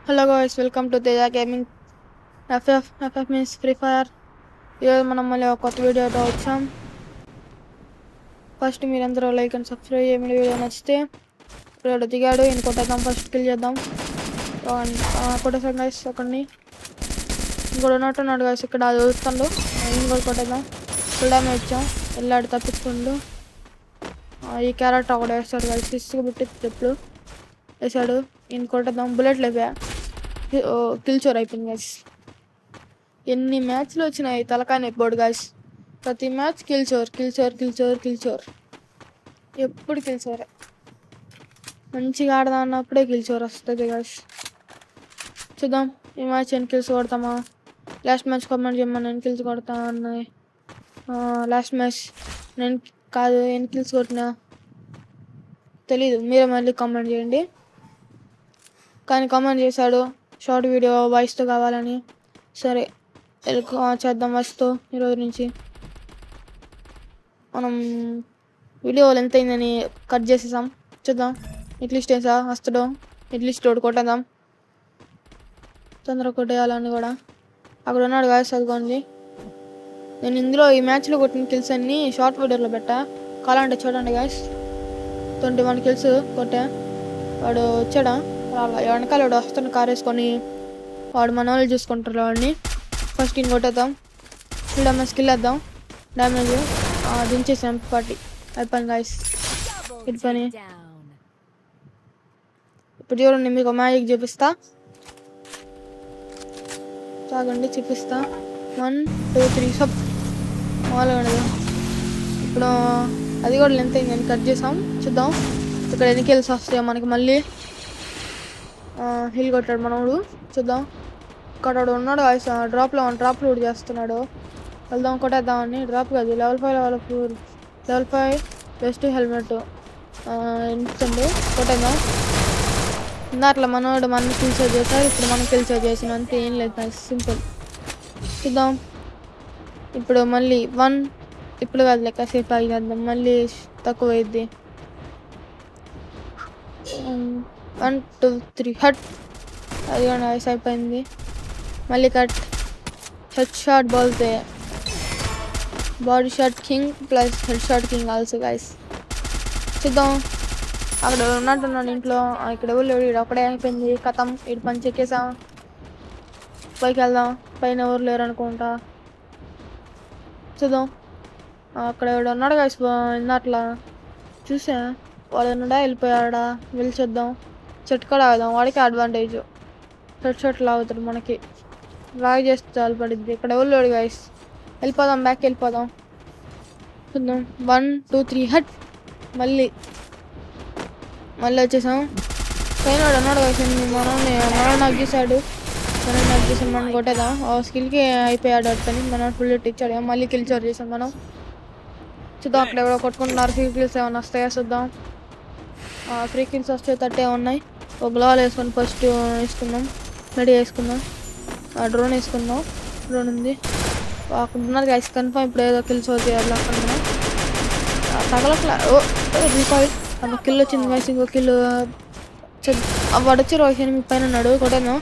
Hello guys, welcome to Teja gaming. FF means free fire. ఈరోజు మనం మళ్ళీ ఒక కొత్త వీడియోతో వచ్చాం. ఫస్ట్ మీరందరూ లైక్ అండ్ సబ్స్క్రైబ్ చేయండి. వీడియో నచ్చితే ఇప్పుడు దిగాడు ఈయన కొట్టేద్దాం. ఫస్ట్ కిల్ చేద్దాం. కొట్టేసాం గాయస్ ఒకడిని. ఇంకోటి ఉన్నట్టున్నాడు గాయస్ ఇక్కడ అది చూస్తాడు. ఈయన కూడా కొట్టేద్దాం. ఫుల్ డ్యామేజ్ ఇచ్చాం. వెళ్ళాడు తప్పించుకుంటూ. ఈ క్యారెక్టర్ ఒకటి వేస్తాడు గాయస్. సిస్సుకు పెట్టి చెప్పులు వేసాడు. ఈయన కొట్టేద్దాం. బుల్లెట్లు అయిపోయా. కిల్ చోర్ అయిపోయింది గాయస్. ఎన్ని మ్యాచ్లు వచ్చినాయి తలకాయ నొప్పిపోడు గాయస్. ప్రతి మ్యాచ్ కిల్ చోర్. ఎప్పుడు కిల్ చోరే. మంచిగా ఆడదా అన్నప్పుడే కిల్ చోర్ వస్తుంది గాయస్. చూద్దాం ఈ మ్యాచ్ ఎన్ని కిల్స్ కొడతామా. లాస్ట్ మ్యాచ్ కామెంట్ చేయమని ఎన్ని కిల్స్ కొడతా అన్నాయి. లాస్ట్ మ్యాచ్ నేను కాదు ఎన్ని కిల్స్ కొట్టినా తెలీదు. మీరే మళ్ళీ కామెంట్ చేయండి. కానీ కామెంట్ చేశాడు షార్ట్ వీడియో వాయిస్తో కావాలని. సరే చేద్దాం వాయిస్తో. ఈరోజు నుంచి మనం వీడియో ఎంత అయిందని కట్ చేసేసాం. చూద్దాం ఎట్లీస్ట్ వేసా వస్తాడు. ఎట్లీస్ట్ ఒకటి కొట్టేద్దాం. తొందరగా కొట్టేయాలని కూడా. అక్కడ ఉన్నాడు గాయస్ చదువుకోండి. నేను ఇందులో ఈ మ్యాచ్లో కొట్టిన కిల్స్ అన్నీ షార్ట్ వీడియోలో పెట్టా. కావాలంటే చూడండి గాయస్. 21 కిల్స్ కొట్టా. వాడు వచ్చాడా వెనకాల వాడు వస్తున్న కార్ వేసుకొని. వాడు మన వాళ్ళు చూసుకుంటారు వాడిని. ఫస్ట్ ఈయన కొట్టేద్దాం. ఫుల్ డ్యామేజ్ స్కిల్ వేద్దాం. డ్యామేజ్ దించేసాం. పార్టీ అయిపోయింది గాయస్. ఇది పని. ఇప్పుడు చూడండి మీకు మ్యాజిక్ చూపిస్తా. తాగండి చూపిస్తా. 1 2 3 సబ్ మామూలుగా. ఇప్పుడు అది కూడా లెంత్ అయిందని కట్ చేసాం. చూద్దాం ఇక్కడ ఎన్ని కిల్స్ వస్తాయో మనకి. మళ్ళీ హిల్ కొట్టాడు మనోడు. చూద్దాం ఇక్కడ ఉన్నాడు గాయస్. డ్రాప్లో కూడా చేస్తున్నాడు. వెళ్దాం కొట్టేద్దామని. డ్రాప్ కాదు లెవెల్ 5 బెస్ట్ హెల్మెట్ ఎంచండి. కొట్టేద్దాం. ఇందాట్లా మనోడు మన కిల్ సేవ్ చేశాడు. ఇప్పుడు మనం కిల్ సేవ్ చేసిన అంతే. ఏం లేదు గాయస్, సింపుల్. చూద్దాం ఇప్పుడు మళ్ళీ 1 ఇప్పుడు కాదు లెక్క సేపు ఆగిద్దాం. మళ్ళీ తక్కువ అయింది. 1 2 3 హట్. అది కూడా నైస్ అయిపోయింది. మళ్ళీ కట్. హెడ్ షాట్ బోల్తే body shot king plus head shot king also guys. చూద్దాం అక్కడ ఉన్నట్టున్నాను ఇంట్లో. ఇక్కడ ఎవరు లేడు. ఇక్కడ ఒకడే అయిపోయింది. కథం. ఇటు పని చెక్కేసాం. పైకి వెళ్దాం. పైన ఎవరు లేరు అనుకుంటా. చూద్దాం అక్కడ ఎవడు ఉన్నాడు గాయస్. అట్లా చూసా వాడు ఉన్నాడా వెళ్ళిపోయాడా. వెళ్ళి చూద్దాం. చెట్టు కూడా ఆగుదాం. వాడికి అడ్వాంటేజ్. షర్ట్ లాగుతాడు మనకి. లాగ్ చేస్తే చాలు పడిద్ది. ఇక్కడ ఎవరు లేడు గాయస్. వెళ్ళిపోదాం. బ్యాక్ వెళ్ళిపోదాం. చూద్దాం 1 2 3 హట్. మళ్ళీ వచ్చేసాం. పైన వాడు అన్నాడు గాయస్. మనం నాకు చేశాడు. మనం కొట్టేద్దాం. స్కిల్కి అయిపోయాడు అతని. మనం ఫుల్ ఇచ్చాడు. మళ్ళీ కిల్ చోర్ చేసాం మనం. చూద్దాం అక్కడ ఎవరో కొట్టుకుంటున్నారు. ఫ్రీ కిల్స్ ఏమైనా వస్తాయా చూద్దాం. ఫ్రీ కిల్స్ వస్తే 30 ఉన్నాయి. ఒక గ్లోవాల్ వేసుకొని ఫస్ట్ వేసుకుందాం. రెడీ వేసుకుందాం. డ్రోన్ వేసుకుందాం. డ్రోన్ ఉంది అక్కడ ఉన్నారు గైస్. కన్ఫర్మ్ ఇప్పుడు ఏదో కిల్స్ చేయాలి అనుకుంటున్నాం. తగలట్లా. రీకాయిల్ ఒక కిల్ వచ్చింది గైస్. ఇంకో కిల్ వాడు వచ్చి 28 పైన ఉన్నాడు. కొట్టాను.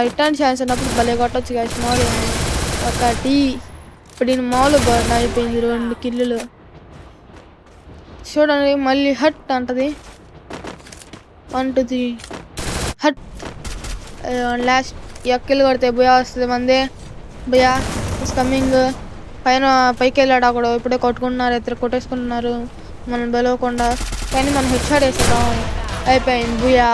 ఇట్లాంటి ఛాన్స్ ఉన్నప్పుడు భలే కొట్టచ్చు గైస్. మామూలు ఒకటి. ఇప్పుడు నేను మామూలు అయిపోయింది. 2 కిల్లులు చూడండి. మళ్ళీ హట్ అంటది. 1 2 3 హట్. లాస్ట్ ఎక్కిళ్ళు కొడితే బుయా వస్తుంది మందే. బుయా ఇస్ కమింగ్. పైకి వెళ్ళాడు అక్కడ. ఇప్పుడే కొట్టుకుంటున్నారు. ఇద్దరు కొట్టేసుకుంటున్నారు మనం బెలవకుండా. కానీ మనం హెడ్ షాట్ వేసేద్దాం. అయిపోయింది బుయా.